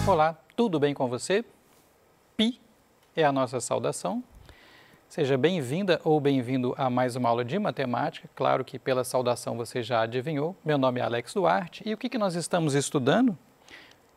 Olá, tudo bem com você? Pi é a nossa saudação. Seja bem-vinda ou bem-vindo a mais uma aula de matemática. Claro que pela saudação você já adivinhou. Meu nome é Alex Duarte e o que nós estamos estudando?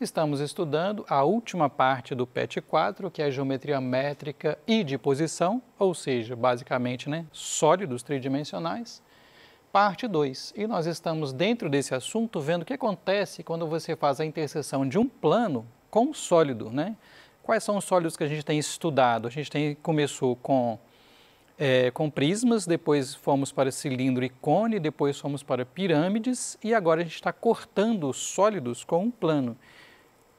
Estamos estudando a última parte do PET 4, que é a geometria métrica e de posição, ou seja, basicamente, sólidos tridimensionais. Parte 2. E nós estamos dentro desse assunto vendo o que acontece quando você faz a interseção de um plano com um sólido, Quais são os sólidos que a gente tem estudado? A gente começou com prismas, depois fomos para cilindro e cone, depois fomos para pirâmides e agora a gente está cortando os sólidos com um plano.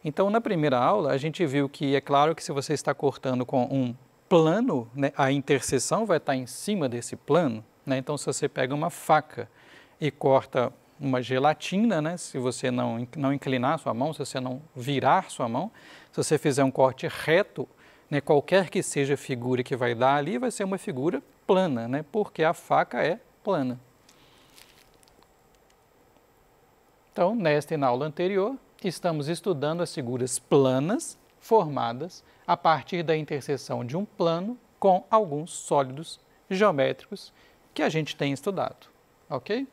Então, na primeira aula, a gente viu que é claro que se você está cortando com um plano, a interseção vai estar em cima desse plano. Então, se você pega uma faca e corta uma gelatina, se você não inclinar sua mão, se você não virar sua mão, se você fizer um corte reto, qualquer que seja a figura que vai dar ali, vai ser uma figura plana, porque a faca é plana. Então, nesta e na aula anterior, estamos estudando as figuras planas formadas a partir da interseção de um plano com alguns sólidos geométricos que a gente tem estudado, ok?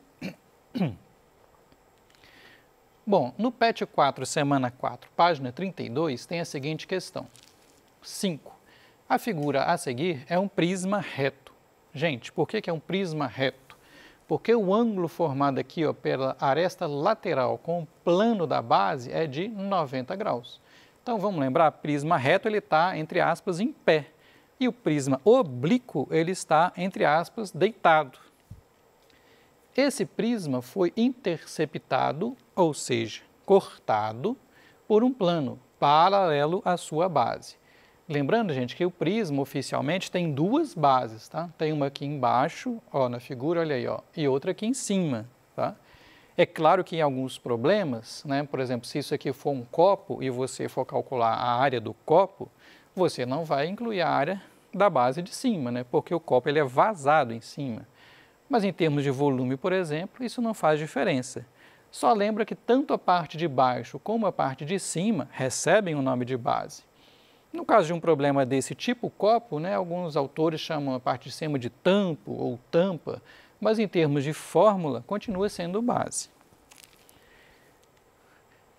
Bom, no PET 4, semana 4, página 32, tem a seguinte questão. 5. A figura a seguir é um prisma reto. Gente, por que é um prisma reto? Porque o ângulo formado aqui pela aresta lateral com o plano da base é de 90 graus. Então, vamos lembrar, prisma reto ele está, entre aspas, em pé. E o prisma oblíquo ele está, entre aspas, deitado. Esse prisma foi interceptado, ou seja, cortado, por um plano paralelo à sua base. Lembrando, gente, que o prisma oficialmente tem duas bases, tá? Tem uma aqui embaixo, na figura, olha aí, e outra aqui em cima, tá? É claro que em alguns problemas, por exemplo, se isso aqui for um copo e você for calcular a área do copo, você não vai incluir a área da base de cima, porque o copo ele é vazado em cima. Mas em termos de volume, por exemplo, isso não faz diferença. Só lembra que tanto a parte de baixo como a parte de cima recebem o nome de base. No caso de um problema desse tipo copo, alguns autores chamam a parte de cima de tampo ou tampa, mas em termos de fórmula continua sendo base.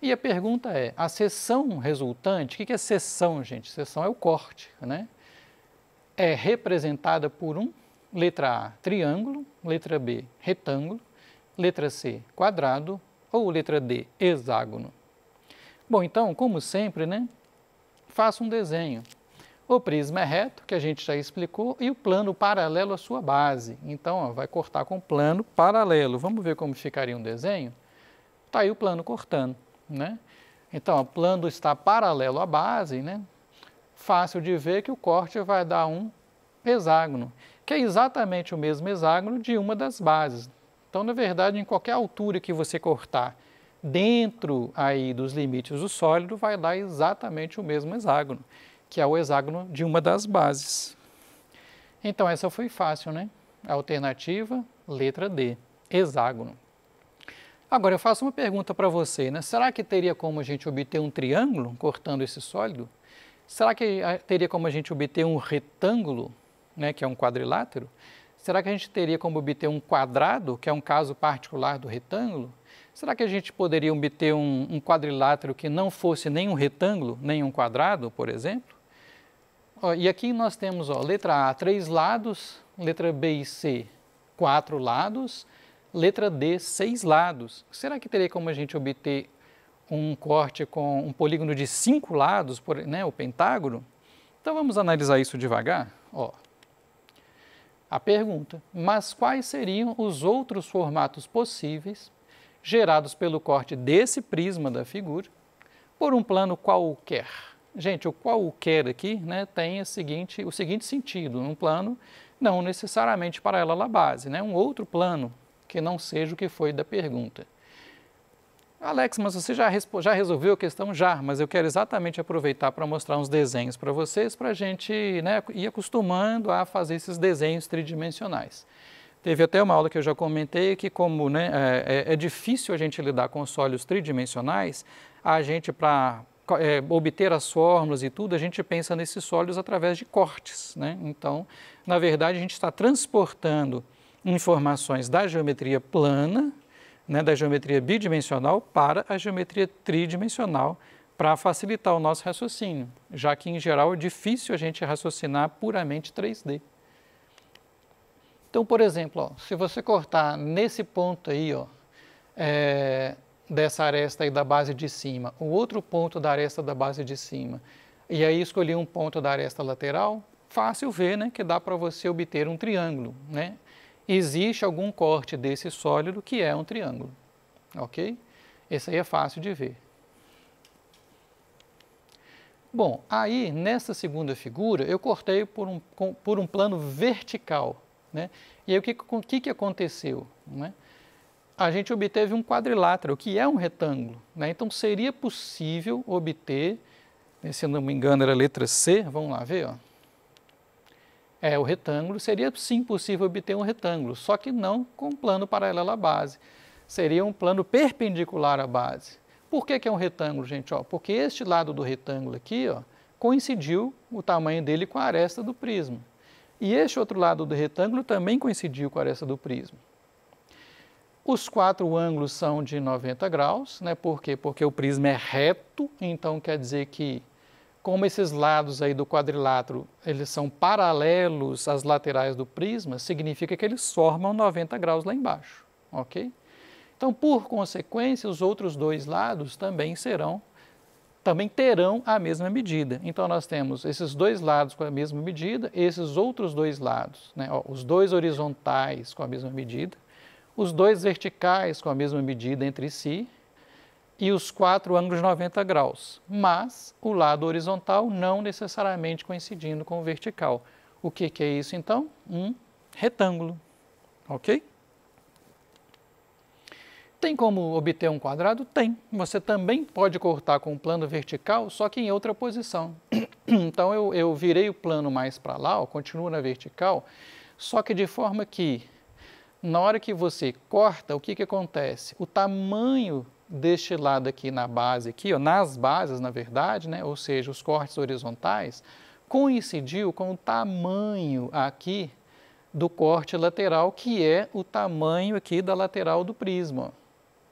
E a pergunta é, a seção resultante, o que é seção, gente? Seção é o corte, É representada por letra A, triângulo, letra B, retângulo, letra C, quadrado ou letra D, hexágono. Bom, então, como sempre, faça um desenho. O prisma é reto, que a gente já explicou, e o plano paralelo à sua base. Então, vai cortar com plano paralelo. Vamos ver como ficaria um desenho? Está aí o plano cortando, Então, o plano está paralelo à base, Fácil de ver que o corte vai dar um hexágono, que é exatamente o mesmo hexágono de uma das bases. Então, na verdade, em qualquer altura que você cortar dentro aí dos limites do sólido, vai dar exatamente o mesmo hexágono, que é o hexágono de uma das bases. Então, essa foi fácil, A alternativa, letra D, hexágono. Agora, eu faço uma pergunta para você, Será que teria como a gente obter um triângulo cortando esse sólido? Será que teria como a gente obter um retângulo, que é um quadrilátero? Será que a gente teria como obter um quadrado, que é um caso particular do retângulo? Será que a gente poderia obter um quadrilátero que não fosse nem um retângulo, nem um quadrado, por exemplo? E aqui nós temos, letra A, 3 lados, letra B e C, 4 lados, letra D, 6 lados. Será que teria como a gente obter um corte com um polígono de 5 lados, o pentágono? Então, vamos analisar isso devagar. A pergunta, mas quais seriam os outros formatos possíveis gerados pelo corte desse prisma da figura por um plano qualquer? Gente, o qualquer aqui tem o seguinte sentido, um plano não necessariamente paralelo à base, um outro plano que não seja o que foi da pergunta. Alex, mas você já resolveu a questão? Já, mas eu quero exatamente aproveitar para mostrar uns desenhos para vocês, para a gente ir acostumando a fazer esses desenhos tridimensionais. Teve até uma aula que eu já comentei que como é difícil a gente lidar com sólidos tridimensionais, a gente, para obter as fórmulas e tudo, a gente pensa nesses sólidos através de cortes, né? Então, na verdade, a gente está transportando informações da geometria plana, né, da geometria bidimensional para a geometria tridimensional, para facilitar o nosso raciocínio, já que, em geral, é difícil a gente raciocinar puramente 3D. Então, por exemplo, ó, se você cortar nesse ponto aí, ó, dessa aresta aí da base de cima, o outro ponto da aresta da base de cima, e aí escolher um ponto da aresta lateral, fácil ver, né, que dá para você obter um triângulo, né? Existe algum corte desse sólido que é um triângulo, ok? Esse aí é fácil de ver. Bom, aí nessa segunda figura eu cortei por um plano vertical, né? E aí o que aconteceu, né? A gente obteve um quadrilátero, que é um retângulo, né? Então seria possível obter, se eu não me engano era a letra C, vamos lá ver, ó. O retângulo, seria sim possível obter um retângulo, só que não com um plano paralelo à base. Seria um plano perpendicular à base. Por que é um retângulo, gente? Ó, porque este lado do retângulo aqui, ó, coincidiu o tamanho dele com a aresta do prisma. E este outro lado do retângulo também coincidiu com a aresta do prisma. Os 4 ângulos são de 90 graus, né? Por quê? Porque o prisma é reto, então quer dizer que, como esses lados aí do quadrilátero, eles são paralelos às laterais do prisma, significa que eles formam 90 graus lá embaixo, ok? Então, por consequência, os outros dois lados também terão a mesma medida. Então, nós temos esses dois lados com a mesma medida, esses outros dois lados, né? Ó, os dois horizontais com a mesma medida, os dois verticais com a mesma medida entre si, e os 4 ângulos de 90 graus, mas o lado horizontal não necessariamente coincidindo com o vertical. O que é isso, então? Um retângulo, ok? Tem como obter um quadrado? Tem. Você também pode cortar com o plano vertical, só que em outra posição. Então, eu virei o plano mais para lá, ó, continuo na vertical, só que de forma que, na hora que você corta, o que acontece? O tamanho deste lado aqui na base, aqui, ó, nas bases, na verdade, né, ou seja, os cortes horizontais, coincidiu com o tamanho aqui do corte lateral, que é o tamanho aqui da lateral do prisma,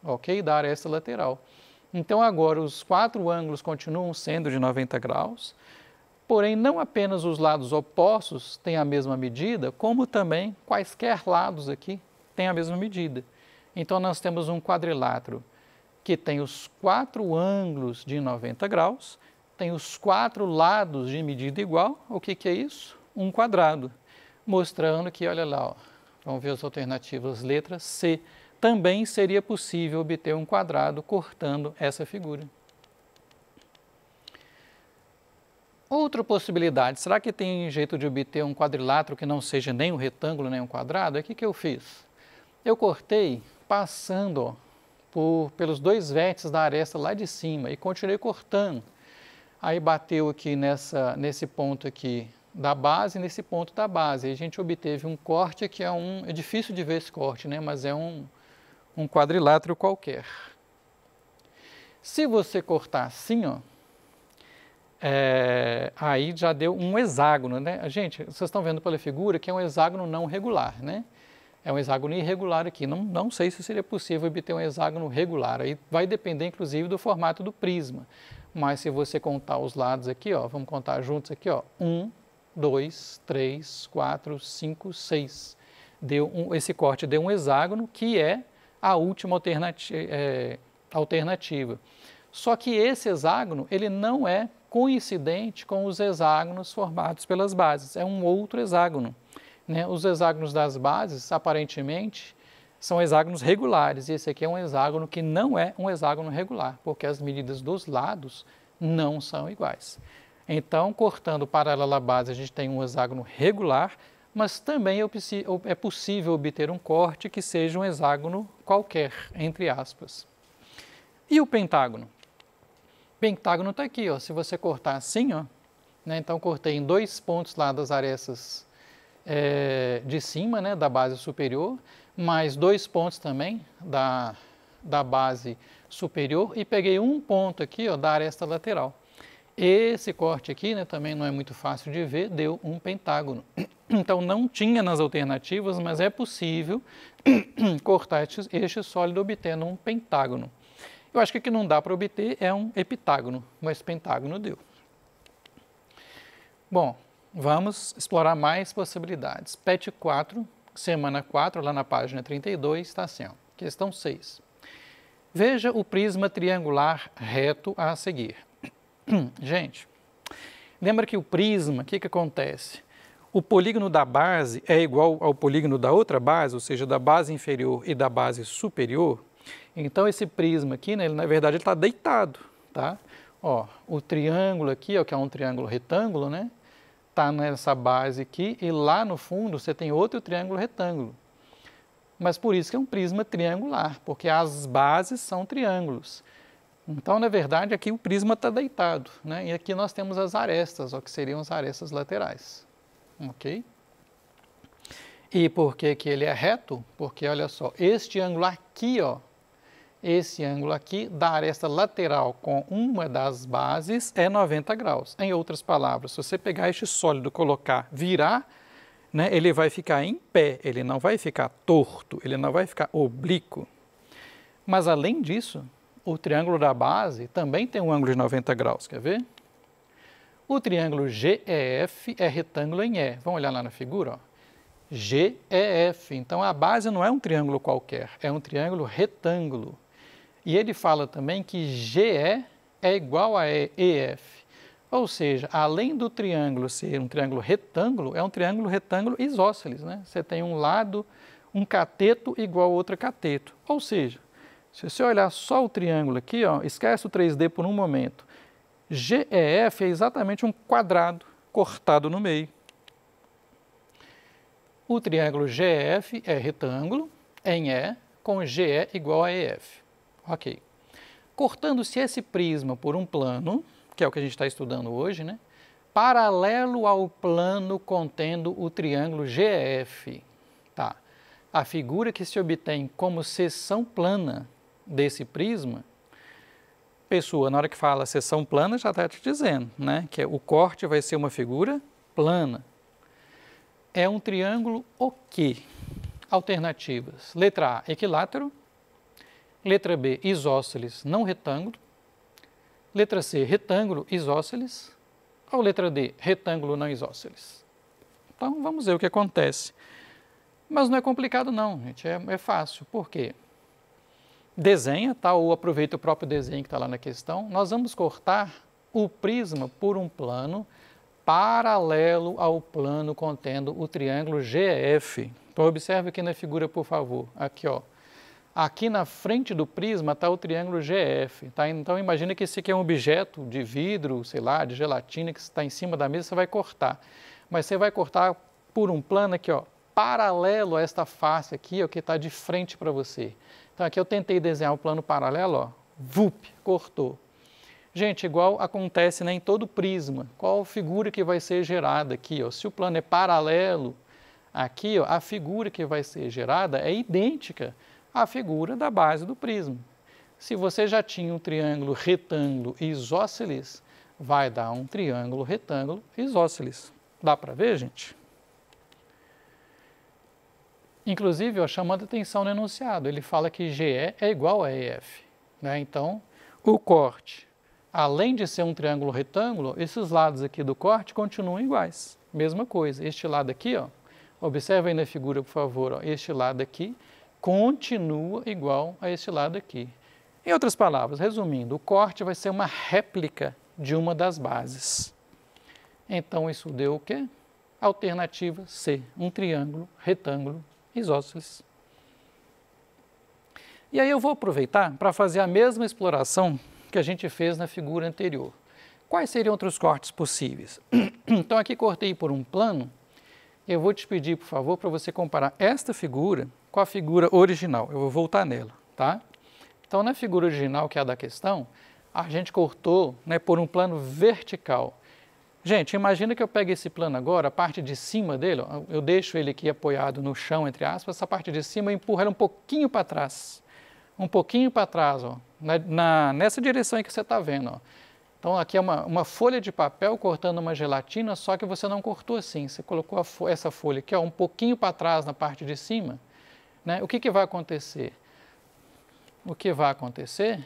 ok? Da aresta lateral. Então, agora, os 4 ângulos continuam sendo de 90 graus, porém, não apenas os lados opostos têm a mesma medida, como também quaisquer lados aqui têm a mesma medida. Então, nós temos um quadrilátero que tem os 4 ângulos de 90 graus, tem os 4 lados de medida igual. O que é isso? Um quadrado, mostrando que, olha lá, ó, vamos ver as alternativas, letra C, também seria possível obter um quadrado cortando essa figura. Outra possibilidade, será que tem jeito de obter um quadrilátero que não seja nem um retângulo nem um quadrado? O que eu fiz? Eu cortei passando, ó, pelos 2 vértices da aresta lá de cima e continuei cortando. Aí bateu aqui nesse ponto aqui da base e nesse ponto da base. Aí a gente obteve um corte que é difícil de ver esse corte, né? Mas é um quadrilátero qualquer. Se você cortar assim, ó, aí já deu um hexágono, né? Gente, vocês estão vendo pela figura que é um hexágono não regular, né? É um hexágono irregular aqui. Não sei se seria possível obter um hexágono regular. Aí vai depender, inclusive, do formato do prisma. Mas se você contar os lados aqui, ó, vamos contar juntos aqui, ó, 1, 2, 3, 4, 5, 6. Esse corte deu um hexágono, que é a última alternativa. Só que esse hexágono, ele não é coincidente com os hexágonos formados pelas bases. É um outro hexágono. Né? Os hexágonos das bases, aparentemente, são hexágonos regulares, e esse aqui é um hexágono que não é um hexágono regular, porque as medidas dos lados não são iguais. Então, cortando paralelo à base, a gente tem um hexágono regular, mas também é possível obter um corte que seja um hexágono qualquer, entre aspas. E o pentágono? O pentágono está aqui, ó. Se você cortar assim, ó, né? Então cortei em 2 pontos lá das arestas de cima, né, da base superior, mais 2 pontos também da base superior e peguei um ponto aqui, ó, da aresta lateral. Esse corte aqui, né, também não é muito fácil de ver, deu um pentágono. Então, não tinha nas alternativas, mas é possível cortar este sólido obtendo um pentágono. Eu acho que o que não dá para obter é um heptágono, mas pentágono deu. Bom, vamos explorar mais possibilidades. PET 4, semana 4, lá na página 32, está assim, ó, questão 6. Veja o prisma triangular reto a seguir. Gente, lembra que o prisma, o que acontece? O polígono da base é igual ao polígono da outra base, ou seja, da base inferior e da base superior. Então, esse prisma aqui, né, ele, na verdade, ele está deitado, tá? Ó, o triângulo aqui, ó, que é um triângulo retângulo, né? Está nessa base aqui e lá no fundo você tem outro triângulo retângulo. Mas por isso que é um prisma triangular, porque as bases são triângulos. Então, na verdade, aqui o prisma está deitado, né? E aqui nós temos as arestas, ó, que seriam as arestas laterais. Ok? E por que que ele é reto? Porque, olha só, este ângulo aqui, ó, esse ângulo aqui da aresta lateral com uma das bases é 90 graus. Em outras palavras, se você pegar este sólido, colocar, virar, né, ele vai ficar em pé, ele não vai ficar torto, ele não vai ficar oblíquo. Mas, além disso, o triângulo da base também tem um ângulo de 90 graus, quer ver? O triângulo GEF é retângulo em E. Vamos olhar lá na figura, ó. GEF. Então, a base não é um triângulo qualquer, é um triângulo retângulo. E ele fala também que GE é igual a EF. Ou seja, além do triângulo ser um triângulo retângulo, é um triângulo retângulo isósceles, né? Você tem um lado, um cateto igual a outro cateto. Ou seja, se você olhar só o triângulo aqui, ó, esquece o 3D por um momento. GEF é exatamente um quadrado cortado no meio. O triângulo GEF é retângulo em E com GE igual a EF. Ok. Cortando-se esse prisma por um plano, que é o que a gente está estudando hoje, né? Paralelo ao plano contendo o triângulo GF. Tá. A figura que se obtém como seção plana desse prisma, pessoa, na hora que fala seção plana, já está te dizendo, né? Que o corte vai ser uma figura plana. É um triângulo o quê? Alternativas. Letra A, equilátero. Letra B, isósceles não retângulo. Letra C, retângulo isósceles. Ou letra D, retângulo não isósceles. Então, vamos ver o que acontece. Mas não é complicado não, gente, é fácil. Por quê? Desenha, tá? Ou aproveita o próprio desenho que está lá na questão. Nós vamos cortar o prisma por um plano paralelo ao plano contendo o triângulo GF. Então, observe aqui na figura, por favor. Aqui, ó. Aqui na frente do prisma está o triângulo GF. Tá? Então, imagina que esse aqui é um objeto de vidro, sei lá, de gelatina, que está em cima da mesa, você vai cortar. Mas você vai cortar por um plano aqui, ó, paralelo a esta face aqui, ó, que está de frente para você. Então, aqui eu tentei desenhar um plano paralelo, ó, vup, cortou. Gente, igual acontece, né, em todo prisma. Qual figura que vai ser gerada aqui? Ó? Se o plano é paralelo aqui, ó, a figura que vai ser gerada é idêntica à figura da base do prisma. Se você já tinha um triângulo retângulo isósceles, vai dar um triângulo retângulo isósceles. Dá para ver, gente? Inclusive, ó, chamando a atenção no enunciado, ele fala que GE é igual a EF. Né? Então, o corte, além de ser um triângulo retângulo, esses lados aqui do corte continuam iguais. Mesma coisa, este lado aqui, ó, observa aí na figura, por favor, ó, este lado aqui continua igual a este lado aqui. Em outras palavras, resumindo, o corte vai ser uma réplica de uma das bases. Então, isso deu o quê? Alternativa C, um triângulo retângulo isósceles. E aí eu vou aproveitar para fazer a mesma exploração que a gente fez na figura anterior. Quais seriam outros cortes possíveis? Então, aqui cortei por um plano. Eu vou te pedir, por favor, para você comparar esta figura com a figura original. Eu vou voltar nela, tá? Então, na figura original, que é a da questão, a gente cortou, né, por um plano vertical. Gente, imagina que eu pego esse plano agora, a parte de cima dele, ó, eu deixo ele aqui apoiado no chão, entre aspas, essa parte de cima eu empurro ela um pouquinho para trás. um pouquinho para trás, ó, nessa direção aí que você está vendo. Ó. Então, aqui é uma folha de papel cortando uma gelatina, só que você não cortou assim. Você colocou essa folha aqui, ó, um pouquinho para trás na parte de cima. Né? O que vai acontecer? O que vai acontecer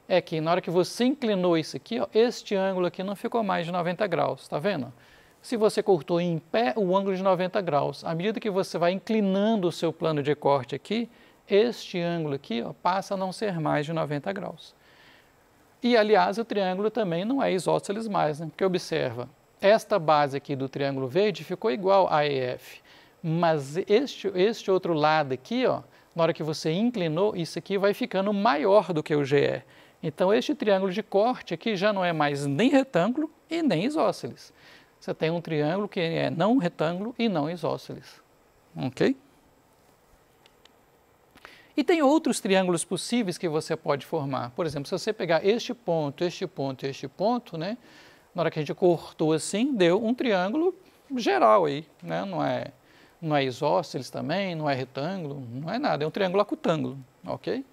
é que na hora que você inclinou isso aqui, ó, este ângulo aqui não ficou mais de 90 graus, está vendo? Se você cortou em pé, o ângulo de 90 graus. À medida que você vai inclinando o seu plano de corte aqui, este ângulo aqui, ó, passa a não ser mais de 90 graus. E, aliás, o triângulo também não é isósceles mais, né? Porque observa, esta base aqui do triângulo verde ficou igual a EF, mas este outro lado aqui, ó, na hora que você inclinou, isso aqui vai ficando maior do que o GE. Então, este triângulo de corte aqui já não é mais nem retângulo e nem isósceles. Você tem um triângulo que é não retângulo e não isósceles. Ok? E tem outros triângulos possíveis que você pode formar. Por exemplo, se você pegar este ponto, este ponto e este ponto, né? Na hora que a gente cortou assim, deu um triângulo geral aí, né? Não é isósceles também, não é retângulo, não é nada, é um triângulo acutângulo, ok?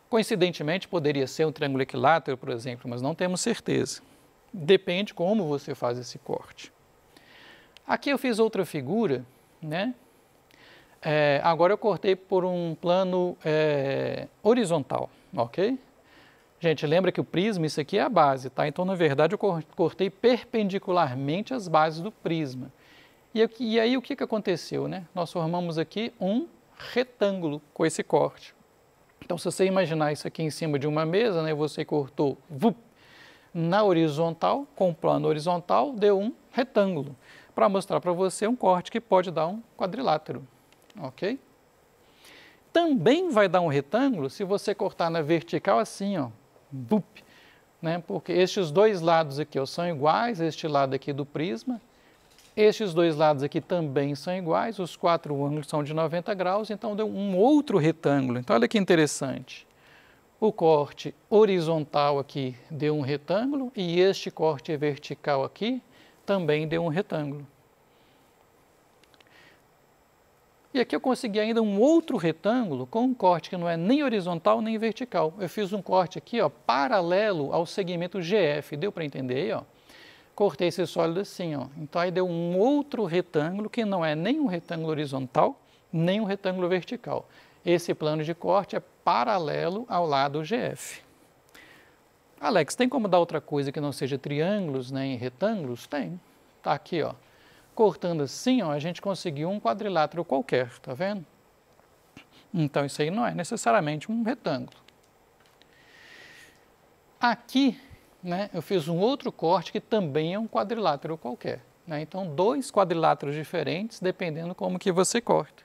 Coincidentemente, poderia ser um triângulo equilátero, por exemplo, mas não temos certeza. Depende como você faz esse corte. Aqui eu fiz outra figura, né? Agora eu cortei por um plano horizontal, ok? Gente, lembra que o prisma, isso aqui é a base, tá? Então, na verdade, eu cortei perpendicularmente as bases do prisma. E aí, o que aconteceu, né? Nós formamos aqui um retângulo com esse corte. Então, se você imaginar isso aqui em cima de uma mesa, né? Você cortou na horizontal, com o plano horizontal, deu um retângulo, para mostrar para você um corte que pode dar um quadrilátero. Ok? Também vai dar um retângulo se você cortar na vertical assim, ó, né? Porque estes dois lados aqui, ó, são iguais, este lado aqui do prisma, estes dois lados aqui também são iguais, os quatro ângulos são de 90 graus, então deu um outro retângulo. Então, olha que interessante. O corte horizontal aqui deu um retângulo e este corte vertical aqui também deu um retângulo. E aqui eu consegui ainda um outro retângulo com um corte que não é nem horizontal nem vertical. Eu fiz um corte aqui, ó, paralelo ao segmento GF. Deu para entender aí, ó? Cortei esse sólido assim, ó. Então aí deu um outro retângulo que não é nem um retângulo horizontal, nem um retângulo vertical. Esse plano de corte é paralelo ao lado GF. Alex, tem como dar outra coisa que não seja triângulos nem retângulos? Tem. Tá aqui, ó. Cortando assim, ó, a gente conseguiu um quadrilátero qualquer, tá vendo? Então, isso aí não é necessariamente um retângulo. Aqui, né, eu fiz um outro corte que também é um quadrilátero qualquer. Né? Então, dois quadriláteros diferentes, dependendo como que você corta.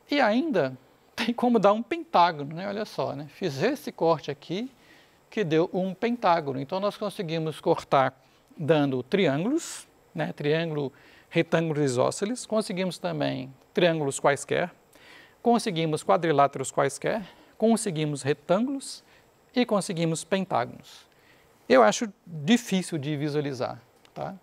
E ainda tem como dar um pentágono, né? Olha só, né? Fiz esse corte aqui, que deu um pentágono. Então, nós conseguimos cortar dando triângulos, né, triângulo, retângulos isósceles, conseguimos também triângulos quaisquer, conseguimos quadriláteros quaisquer, conseguimos retângulos e conseguimos pentágonos. Eu acho difícil de visualizar, tá?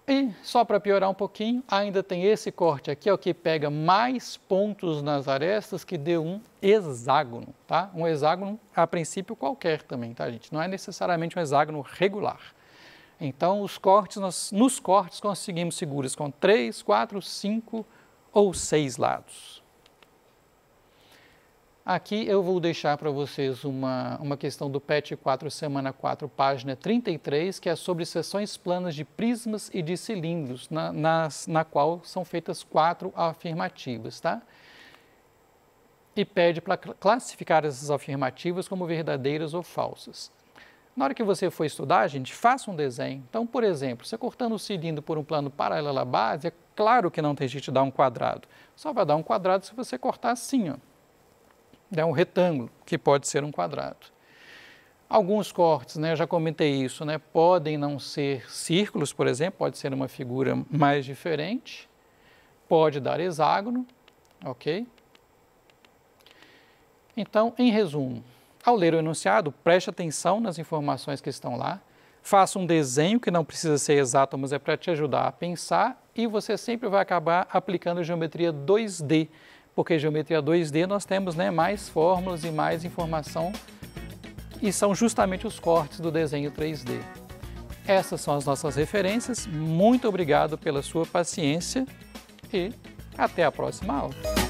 E só para piorar um pouquinho, ainda tem esse corte aqui, ó, que pega mais pontos nas arestas, que deu um hexágono, tá? Um hexágono, a princípio, qualquer também, tá, gente? Não é necessariamente um hexágono regular. Então, nos cortes conseguimos figuras com 3, 4, 5 ou 6 lados. Aqui eu vou deixar para vocês uma questão do PET 4, semana 4, página 33, que é sobre seções planas de prismas e de cilindros, na qual são feitas 4 afirmativas, tá? E pede para classificar essas afirmativas como verdadeiras ou falsas. Na hora que você for estudar, gente, faça um desenho. Então, por exemplo, você cortando o cilindro por um plano paralelo à base, é claro que não tem jeito de dar um quadrado. Só vai dar um quadrado se você cortar assim, ó. É um retângulo, que pode ser um quadrado. Alguns cortes, né, eu já comentei isso, né, podem não ser círculos, por exemplo, pode ser uma figura mais diferente, pode dar hexágono, ok? Então, em resumo, ao ler o enunciado, preste atenção nas informações que estão lá, faça um desenho que não precisa ser exato, mas é para te ajudar a pensar, e você sempre vai acabar aplicando geometria 2D porque geometria 2D nós temos, né, mais fórmulas e mais informação, e são justamente os cortes do desenho 3D. Essas são as nossas referências. Muito obrigado pela sua paciência e até a próxima aula.